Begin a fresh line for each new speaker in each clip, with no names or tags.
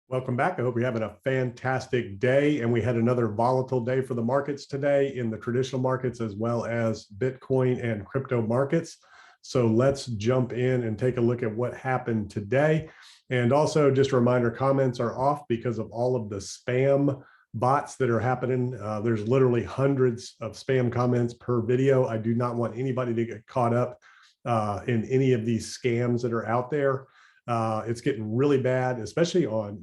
Welcome back. I hope you're having a fantastic day. And we had another volatile day for the markets today in the traditional markets as well as Bitcoin and crypto markets. So let's jump in and take a look at what happened today. And also just a reminder, comments are off because of all of the spam bots that are happening. There's literally hundreds of spam comments per video. I do not want anybody to get caught up in any of these scams that are out there. It's getting really bad, especially on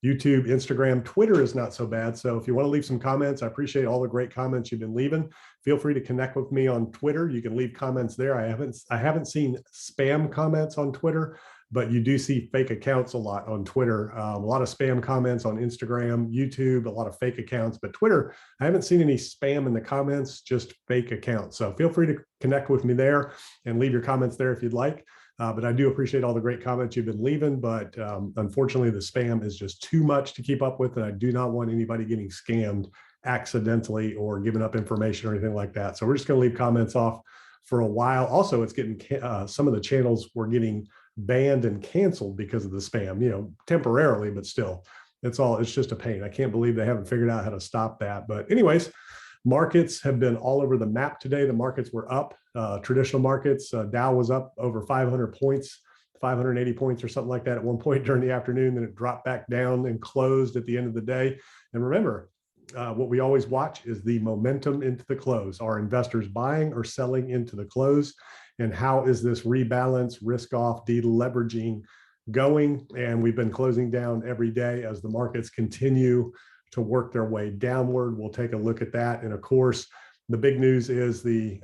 YouTube, Instagram. Twitter is not so bad. So if you want to leave some comments, I appreciate all the great comments you've been leaving. Feel free to connect with me on Twitter. You can leave comments there. I haven't seen spam comments on Twitter, but you do see fake accounts a lot on Twitter. A lot of spam comments on Instagram, YouTube, a lot of fake accounts. But Twitter, I haven't seen any spam in the comments, just fake accounts. So feel free to connect with me there and leave your comments there if you'd like. But I do appreciate all the great comments you've been leaving, but unfortunately the spam is just too much to keep up with, and I do not want anybody getting scammed accidentally or giving up information or anything like that. So we're just going to leave comments off for a while. Also, it's getting some of the channels were getting banned and canceled because of the spam, temporarily, but still, it's just a pain. I can't believe they haven't figured out how to stop that. But anyways, markets have been all over the map today. The markets were up. Traditional markets, Dow was up over 500 points, 580 points or something like that at one point during the afternoon. Then it dropped back down and closed at the end of the day. And remember, what we always watch is the momentum into the close. Are investors buying or selling into the close? And how is this rebalance, risk off, deleveraging going? And we've been closing down every day as the markets continue to work their way downward. We'll take a look at that. And of course, the big news is the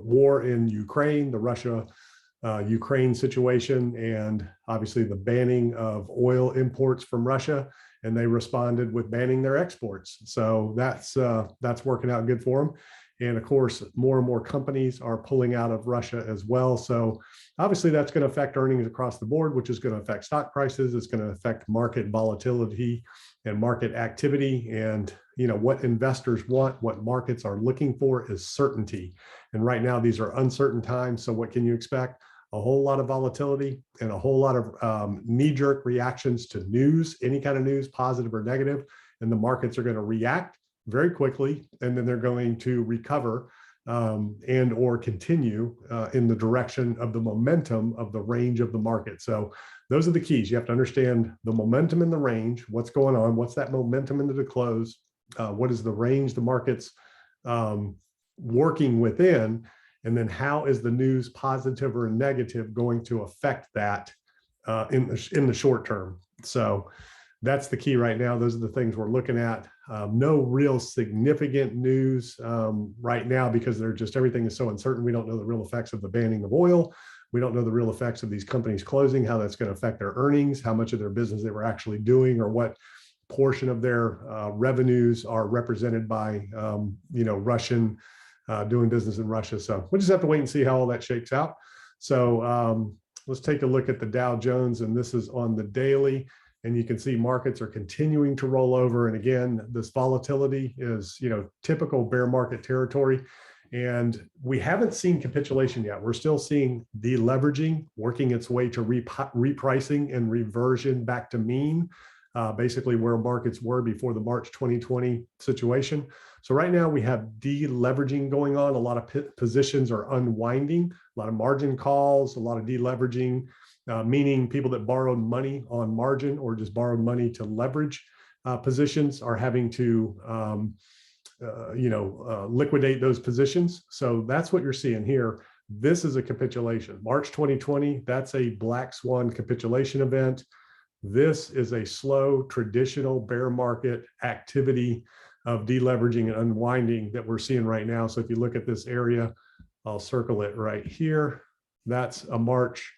war in Ukraine, the Russia-Ukraine situation, and obviously the banning of oil imports from Russia. And they responded with banning their exports. So that's working out good for them. And of course, more and more companies are pulling out of Russia as well. So obviously that's going to affect earnings across the board, which is going to affect stock prices. It's going to affect market volatility and market activity. And what investors want, what markets are looking for is certainty. And right now, these are uncertain times. So what can you expect? A whole lot of volatility and a whole lot of knee-jerk reactions to news, any kind of news, positive or negative. And the markets are going to react very quickly, and then they're going to recover and or continue in the direction of the momentum of the range of the market. So those are the keys. You have to understand the momentum in the range, what's going on, what's that momentum into the close, what is the range the market's working within, and then how is the news positive or negative going to affect that in the short term. So that's the key right now. Those are the things we're looking at. No real significant news right now because everything is so uncertain. We don't know the real effects of the banning of oil. We don't know the real effects of these companies closing, how that's going to affect their earnings, how much of their business they were actually doing, or what portion of their revenues are represented by, Russian doing business in Russia. So we'll just have to wait and see how all that shakes out. So let's take a look at the Dow Jones, and this is on the daily. And you can see markets are continuing to roll over. And again, this volatility is, typical bear market territory. And we haven't seen capitulation yet. We're still seeing deleveraging working its way to repricing and reversion back to mean, basically where markets were before the March 2020 situation. So right now we have deleveraging going on. A lot of positions are unwinding, a lot of margin calls, a lot of deleveraging. Meaning people that borrowed money on margin or just borrowed money to leverage positions are having to, liquidate those positions. So that's what you're seeing here. This is a capitulation. March 2020, that's a black swan capitulation event. This is a slow, traditional bear market activity of deleveraging and unwinding that we're seeing right now. So if you look at this area, I'll circle it right here. That's a March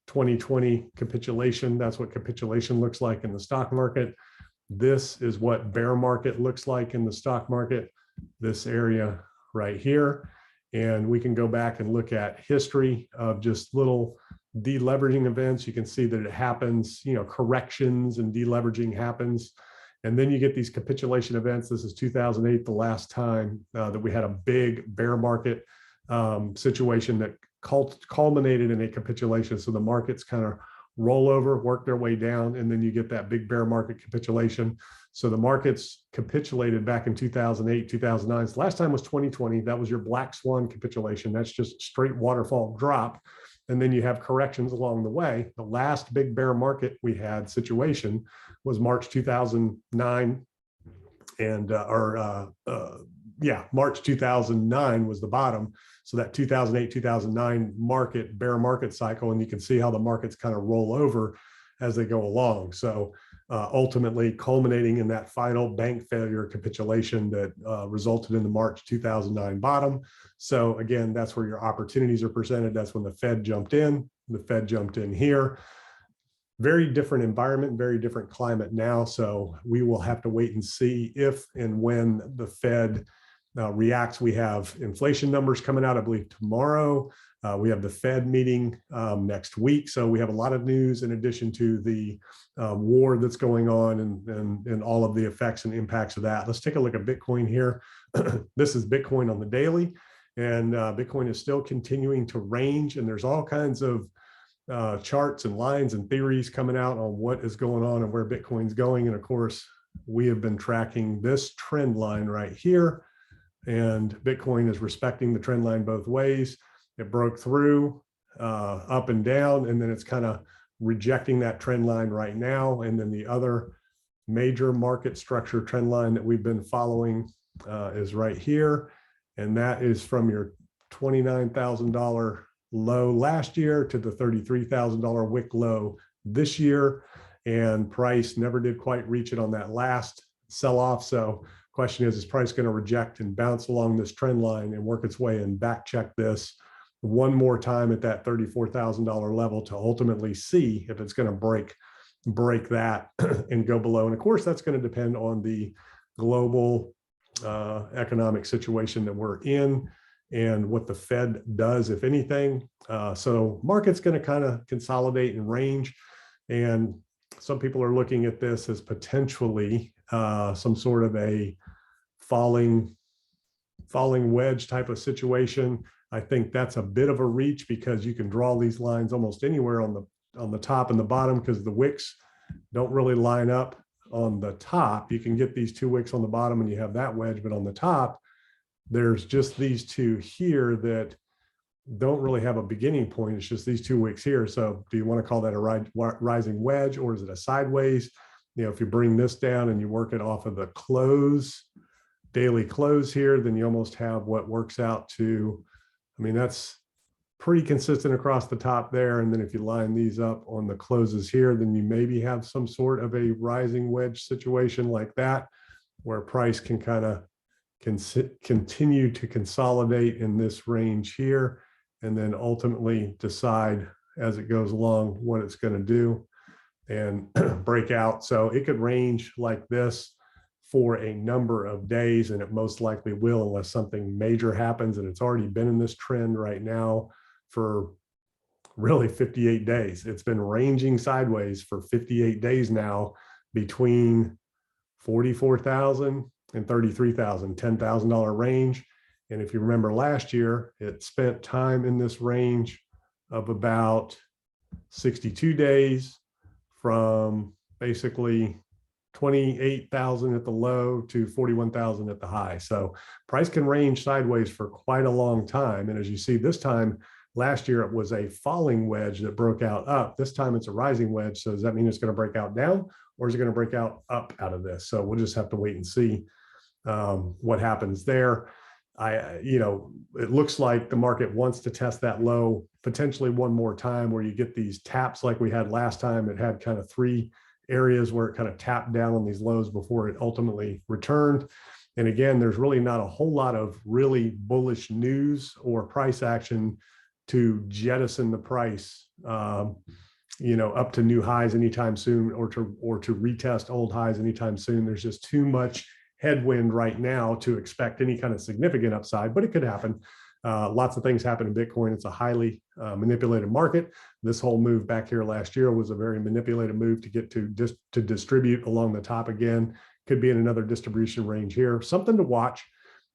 2020 capitulation. That's what capitulation looks like in the stock market. This is what bear market looks like in the stock market, this area right here. And we can go back and look at history of just little deleveraging events. You can see that it happens, corrections and deleveraging happens. And then you get these capitulation events. This is 2008, the last time that we had a big bear market situation that culminated in a capitulation. So the market's kind of roll over, work their way down, and then you get that big bear market capitulation. So the markets capitulated back in 2008, 2009. So last time was 2020. That was your black swan capitulation. That's just straight waterfall drop. And then you have corrections along the way. The last big bear market we had situation was March 2009. And March 2009 was the bottom. So that 2008, 2009 market, bear market cycle, and you can see how the markets kind of roll over as they go along. So ultimately culminating in that final bank failure capitulation that resulted in the March 2009 bottom. So again, that's where your opportunities are presented. That's when the Fed jumped in. The Fed jumped in here. Very different environment, very different climate now. So we will have to wait and see if and when the Fed reacts. We have inflation numbers coming out, I believe, tomorrow. We have the Fed meeting next week. So we have a lot of news in addition to the war that's going on and all of the effects and impacts of that. Let's take a look at Bitcoin here. This is Bitcoin on the daily, and Bitcoin is still continuing to range, and there's all kinds of charts and lines and theories coming out on what is going on and where Bitcoin's going. And of course, we have been tracking this trend line right here, and Bitcoin is respecting the trend line both ways. It broke through up and down, and then it's kind of rejecting that trend line right now. And then the other major market structure trend line that we've been following is right here. And that is from your $29,000 low last year to the $33,000 wick low this year. And price never did quite reach it on that last sell-off. So question is price going to reject and bounce along this trend line and work its way and back check this one more time at that $34,000 level to ultimately see if it's going to break that and go below? And of course, that's going to depend on the global economic situation that we're in and what the Fed does, if anything. So market's going to kind of consolidate and range. And some people are looking at this as potentially some sort of a falling wedge type of situation. I think that's a bit of a reach because you can draw these lines almost anywhere on the top and the bottom because the wicks don't really line up on the top. You can get these two wicks on the bottom and you have that wedge, but on the top, there's just these two here that don't really have a beginning point. It's just these two wicks here. So do you want to call that a rising wedge, or is it a sideways? You know, if you bring this down and you work it off of the close, daily close here, then you almost have what works out to, I mean, that's pretty consistent across the top there. And then if you line these up on the closes here, then you maybe have some sort of a rising wedge situation like that, where price can kind of continue to consolidate in this range here, and then ultimately decide as it goes along what it's going to do and break out. So it could range like this for a number of days, and it most likely will unless something major happens. And it's already been in this trend right now for really 58 days. It's been ranging sideways for 58 days now between 44,000 and 33,000, $10,000 range. And if you remember last year, it spent time in this range of about 62 days from basically 28,000 at the low to 41,000 at the high. So price can range sideways for quite a long time. And as you see this time, last year it was a falling wedge that broke out up. This time it's a rising wedge. So does that mean it's going to break out down, or is it going to break out up out of this? So we'll just have to wait and see what happens there. It looks like the market wants to test that low potentially one more time, where you get these taps like we had last time. It had kind of three areas where it kind of tapped down on these lows before it ultimately returned. And again, there's really not a whole lot of really bullish news or price action to jettison the price, up to new highs anytime soon, or to retest old highs anytime soon. There's just too much headwind right now to expect any kind of significant upside, but it could happen. Lots of things happen in Bitcoin. It's a highly manipulated market. This whole move back here last year was a very manipulated move to get to distribute along the top again. Could be in another distribution range here. Something to watch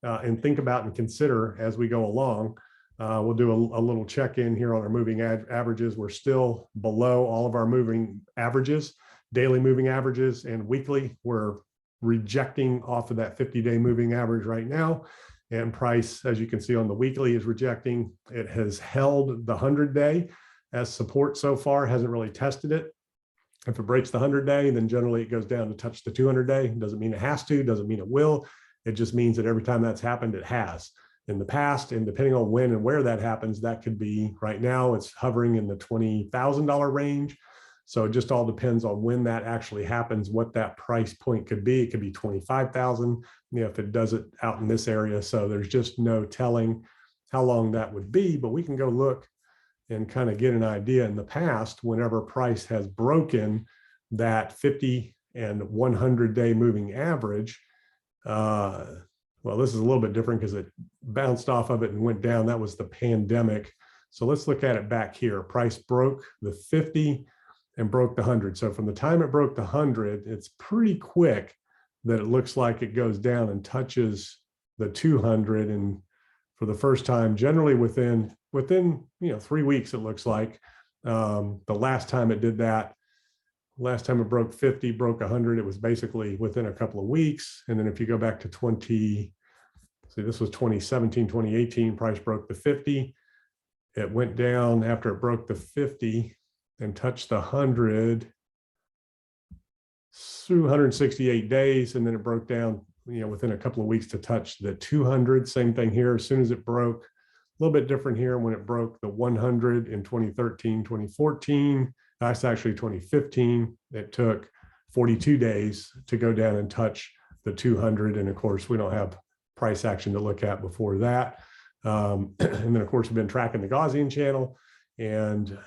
and think about and consider as we go along. We'll do a little check-in here on our moving averages. We're still below all of our moving averages, daily moving averages and weekly. We're rejecting off of that 50-day moving average right now. And price, as you can see on the weekly, is rejecting. It has held the 100-day as support so far, hasn't really tested it. If it breaks the 100-day, then generally it goes down to touch the 200-day. Doesn't mean it has to, doesn't mean it will. It just means that every time that's happened, it has in the past. And depending on when and where that happens, that could be, right now it's hovering in the $20,000 range. So it just all depends on when that actually happens, what that price point could be. It could be 25,000, if it does it out in this area. So there's just no telling how long that would be, but we can go look and kind of get an idea. In the past, whenever price has broken that 50 and 100-day moving average, well, this is a little bit different because it bounced off of it and went down. That was the pandemic. So let's look at it back here. Price broke the 50 and broke the 100. So from the time it broke the 100, it's pretty quick that it looks like it goes down and touches the 200. And for the first time, generally within 3 weeks, it looks like. The last time it did that, last time it broke 50, broke 100, it was basically within a couple of weeks. And then if you go back to this was 2017, 2018, price broke the 50. It went down after it broke the 50 and touched the 100 through 168 days. And then it broke down, within a couple of weeks to touch the 200. Same thing here. As soon as it broke, a little bit different here when it broke the 100 in 2013, 2014. That's actually 2015. It took 42 days to go down and touch the 200. And of course, we don't have price action to look at before that. And then of course, we've been tracking the Gaussian channel and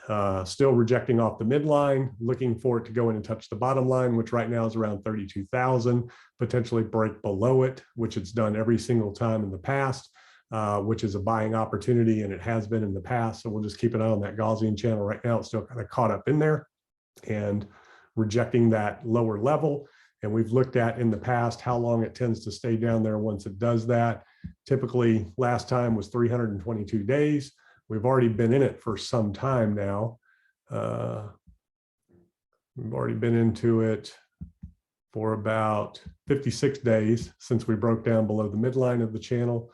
still rejecting off the midline, looking for it to go in and touch the bottom line, which right now is around 32,000, potentially break below it, which it's done every single time in the past, which is a buying opportunity, and it has been in the past. So we'll just keep an eye on that Gaussian channel. Right now, it's still kind of caught up in there and rejecting that lower level. And we've looked at in the past how long it tends to stay down there once it does that. Typically, last time was 322 days. We've already been in it for some time now. We've already been into it for about 56 days since we broke down below the midline of the channel.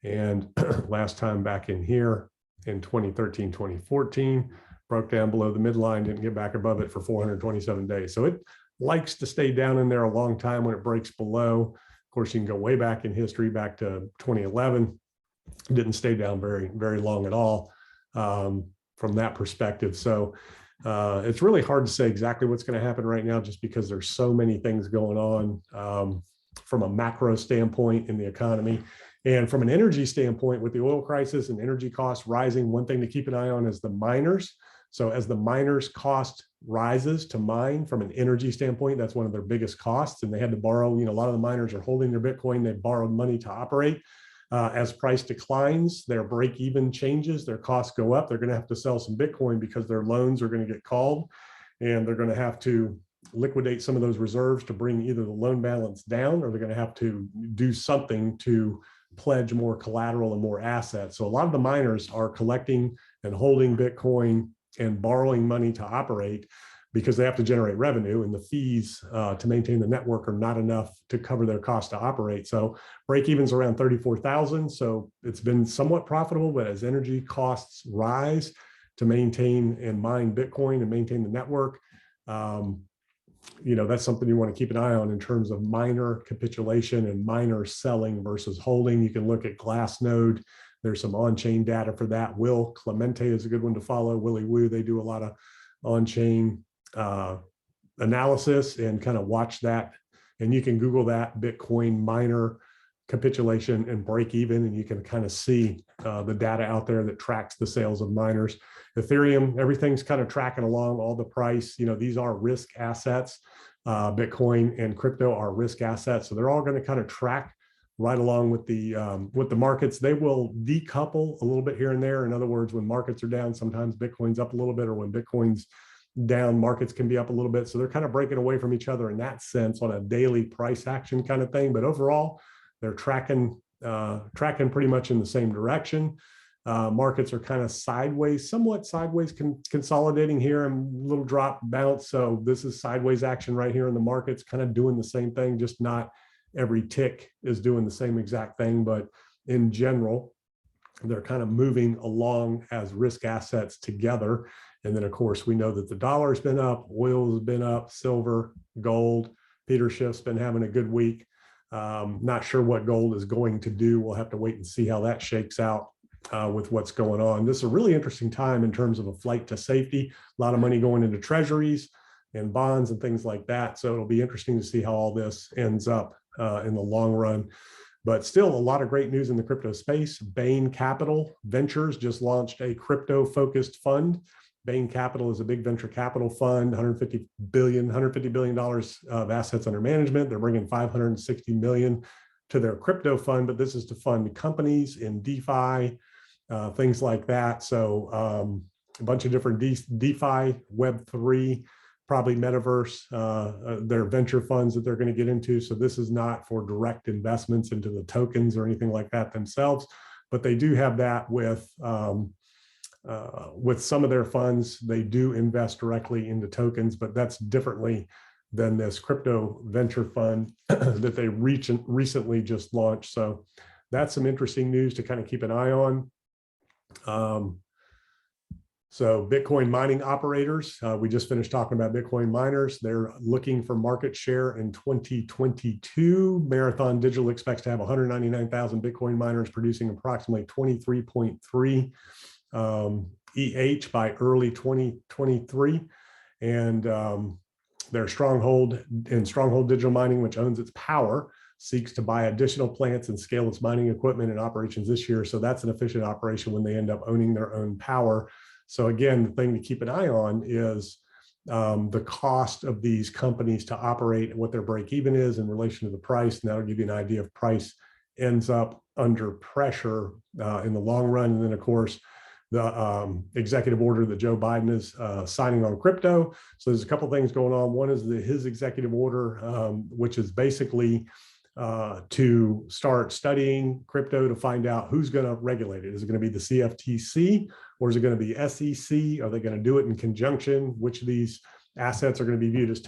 And last time back in here in 2013, 2014, broke down below the midline, didn't get back above it for 427 days. So it likes to stay down in there a long time when it breaks below. Of course, you can go way back in history, back to 2011. Didn't stay down very, very long at all from that perspective. So it's really hard to say exactly what's going to happen right now, just because there's so many things going on from a macro standpoint in the economy. And from an energy standpoint, with the oil crisis and energy costs rising, one thing to keep an eye on is the miners. So as the miners' cost rises to mine from an energy standpoint, that's one of their biggest costs. And they had to borrow, a lot of the miners are holding their Bitcoin. They borrowed money to operate. As price declines, their break-even changes, their costs go up. They're going to have to sell some Bitcoin because their loans are going to get called, and they're going to have to liquidate some of those reserves to bring either the loan balance down, or they're going to have to do something to pledge more collateral and more assets. So a lot of the miners are collecting and holding Bitcoin and borrowing money to operate because they have to generate revenue, and the fees to maintain the network are not enough to cover their cost to operate. So break even's around 34,000. So it's been somewhat profitable, but as energy costs rise to maintain and mine Bitcoin and maintain the network, that's something you want to keep an eye on in terms of miner capitulation and miner selling versus holding. You can look at Glassnode. There's some on-chain data for that. Will Clemente is a good one to follow. Willy Woo, they do a lot of on-chain analysis, and kind of watch that. And you can Google that, Bitcoin miner capitulation and break even, and you can kind of see the data out there that tracks the sales of miners. Ethereum, everything's kind of tracking along, all the price. These are risk assets. Bitcoin and crypto are risk assets. So they're all going to kind of track right along with the markets. They will decouple a little bit here and there. In other words, when markets are down, sometimes Bitcoin's up a little bit, or when Bitcoin's down, markets can be up a little bit. So they're kind of breaking away from each other in that sense on a daily price action kind of thing. But overall, they're tracking pretty much in the same direction. Markets are kind of sideways, somewhat sideways consolidating here, and a little drop bounce. So this is sideways action right here in the markets, kind of doing the same thing, just not every tick is doing the same exact thing. But in general, they're kind of moving along as risk assets together. And then, of course, we know that the dollar's been up, oil's been up, silver, gold. Peter Schiff's been having a good week. Not sure what gold is going to do. We'll have to wait and see how that shakes out with what's going on. This is a really interesting time in terms of a flight to safety. A lot of money going into treasuries and bonds and things like that. So it'll be interesting to see how all this ends up in the long run. But still a lot of great news in the crypto space. Bain Capital Ventures just launched a crypto-focused fund. Bain Capital is a big venture capital fund, $150 billion of assets under management. They're bringing $560 million to their crypto fund, but this is to fund companies in DeFi, things like that. So a bunch of different DeFi, Web3, probably metaverse, their venture funds that they're going to get into. So this is not for direct investments into the tokens or anything like that themselves, but they do have that with some of their funds. They do invest directly into tokens, but that's differently than this crypto venture fund that they recently just launched. So that's some interesting news to kind of keep an eye on. So Bitcoin mining operators, we just finished talking about Bitcoin miners. They're looking for market share in 2022. Marathon Digital expects to have 199,000 Bitcoin miners producing approximately 23.3 EH by early 2023. And their Stronghold Digital Mining, which owns its power, seeks to buy additional plants and scale its mining equipment and operations this year. So that's an efficient operation when they end up owning their own power. So again, the thing to keep an eye on is the cost of these companies to operate and what their break even is in relation to the price. And that'll give you an idea if price ends up under pressure in the long run. And then, of course, the executive order that Joe Biden is signing on crypto. So there's a couple of things going on. One is his executive order, which is basically to start studying crypto to find out who's going to regulate it. Is it going to be the CFTC or is it going to be SEC? Are they going to do it in conjunction? Which of these assets are going to be viewed as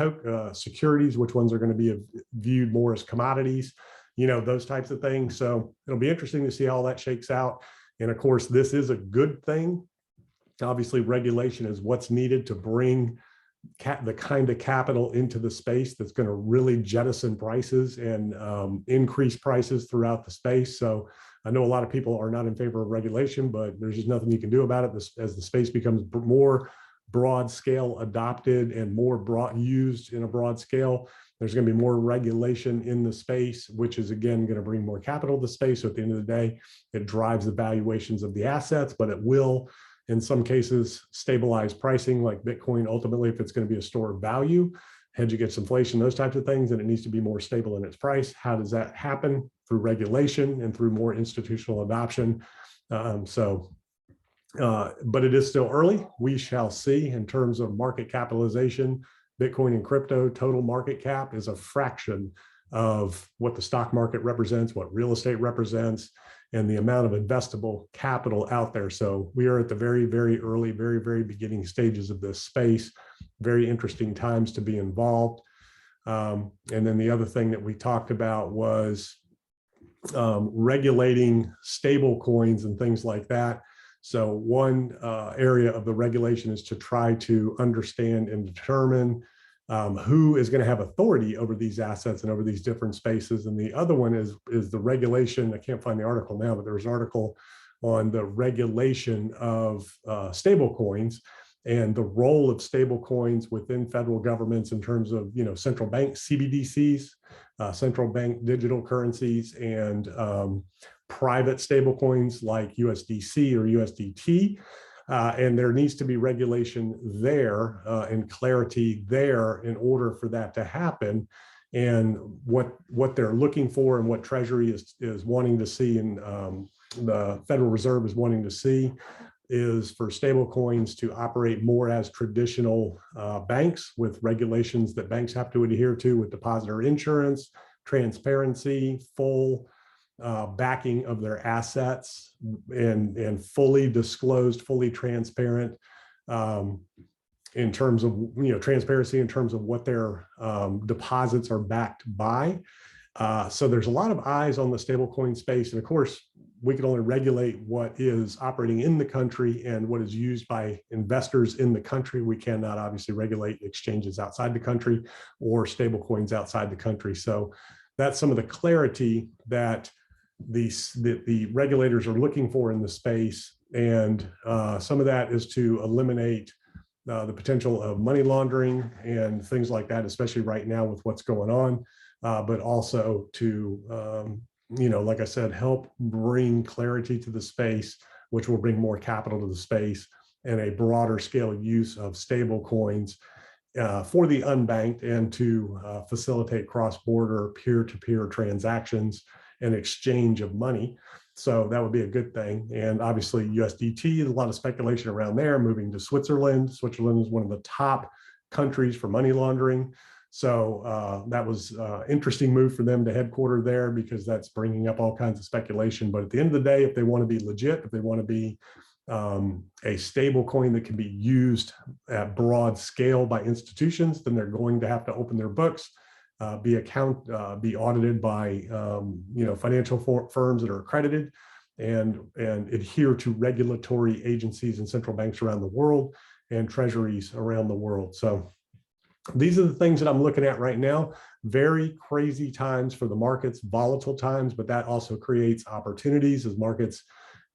securities? Which ones are going to be viewed more as commodities? You know, those types of things. So it'll be interesting to see how that shakes out. And of course, this is a good thing. Obviously, regulation is what's needed to bring the kind of capital into the space that's going to really jettison prices and increase prices throughout the space. So I know a lot of people are not in favor of regulation, but there's just nothing you can do about it. As the space becomes more broad scale adopted and more used in a broad scale, there's going to be more regulation in the space, which is, again, going to bring more capital to the space. So at the end of the day, it drives the valuations of the assets, but it will, in some cases, stabilize pricing like Bitcoin. Ultimately, if it's going to be a store of value, hedge against inflation, those types of things, and it needs to be more stable in its price. How does that happen? Through regulation and through more institutional adoption. But it is still early. We shall see. In terms of market capitalization, Bitcoin and crypto total market cap is a fraction of what the stock market represents, what real estate represents, and the amount of investable capital out there. So we are at the very, very early, very, very beginning stages of this space. Very interesting times to be involved. And then the other thing that we talked about was regulating stable coins and things like that. So one area of the regulation is to try to understand and determine who is going to have authority over these assets and over these different spaces. And the other one is the regulation. I can't find the article now, but there's an article on the regulation of stable coins and the role of stable coins within federal governments in terms of, central bank CBDCs, central bank digital currencies, and private stable coins like USDC or USDT. And there needs to be regulation there and clarity there in order for that to happen. And what they're looking for and what Treasury is wanting to see and the Federal Reserve is wanting to see is for stable coins to operate more as traditional banks with regulations that banks have to adhere to with depositor insurance, transparency, full backing of their assets and fully disclosed, fully transparent in terms of transparency in terms of what their deposits are backed by. So there's a lot of eyes on the stablecoin space, and of course, we can only regulate what is operating in the country and what is used by investors in the country. We cannot obviously regulate exchanges outside the country or stablecoins outside the country. So that's some of the clarity that the regulators are looking for in the space. And some of that is to eliminate the potential of money laundering and things like that, especially right now with what's going on, but also to like I said, help bring clarity to the space, which will bring more capital to the space and a broader scale use of stable coins for the unbanked, and to facilitate cross-border peer-to-peer transactions and exchange of money. So that would be a good thing. And obviously USDT, a lot of speculation around there, moving to Switzerland. Switzerland is one of the top countries for money laundering. So that was an interesting move for them to headquarter there, because that's bringing up all kinds of speculation. But at the end of the day, if they want to be legit, if they want to be a stable coin that can be used at broad scale by institutions, then they're going to have to open their books, be audited by financial firms that are accredited, and adhere to regulatory agencies and central banks around the world and treasuries around the world. So these are the things that I'm looking at right now. Very crazy times for the markets, volatile times, but that also creates opportunities as markets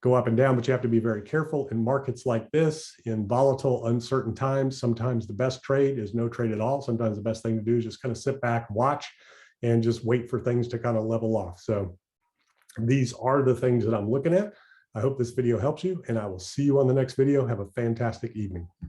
go up and down. But you have to be very careful in markets like this, in volatile, uncertain times. Sometimes the best trade is no trade at all. Sometimes the best thing to do is just kind of sit back, watch, and just wait for things to kind of level off. So these are the things that I'm looking at. I hope this video helps you, and I will see you on the next video. Have a fantastic evening.